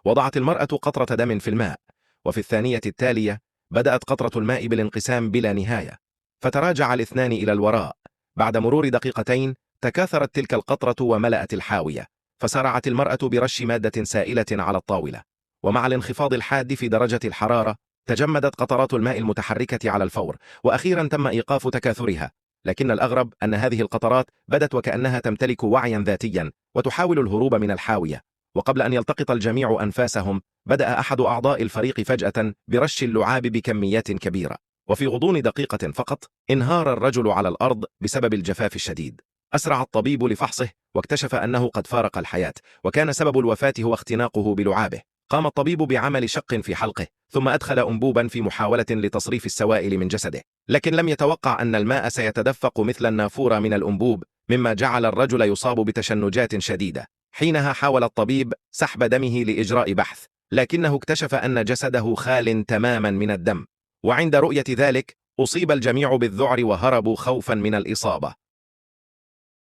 وضعت المرأة قطرة دم في الماء، وفي الثانية التالية بدأت قطرة الماء بالانقسام بلا نهاية، فتراجع الاثنان إلى الوراء. بعد مرور دقيقتين تكاثرت تلك القطرة وملأت الحاوية، فسارعت المرأة برش مادة سائلة على الطاولة، ومع الانخفاض الحاد في درجة الحرارة تجمدت قطرات الماء المتحركة على الفور، وأخيرا تم إيقاف تكاثرها. لكن الأغرب أن هذه القطرات بدت وكأنها تمتلك وعيا ذاتيا وتحاول الهروب من الحاوية. وقبل أن يلتقط الجميع أنفاسهم بدأ أحد أعضاء الفريق فجأة برش اللعاب بكميات كبيرة، وفي غضون دقيقة فقط انهار الرجل على الأرض بسبب الجفاف الشديد. أسرع الطبيب لفحصه واكتشف أنه قد فارق الحياة، وكان سبب الوفاة هو اختناقه بلعابه. قام الطبيب بعمل شق في حلقه، ثم أدخل أنبوبا في محاولة لتصريف السوائل من جسده، لكن لم يتوقع أن الماء سيتدفق مثل النافورة من الأنبوب، مما جعل الرجل يصاب بتشنجات شديدة. حينها حاول الطبيب سحب دمه لإجراء بحث، لكنه اكتشف أن جسده خال تماما من الدم، وعند رؤية ذلك أصيب الجميع بالذعر وهربوا خوفا من الإصابة.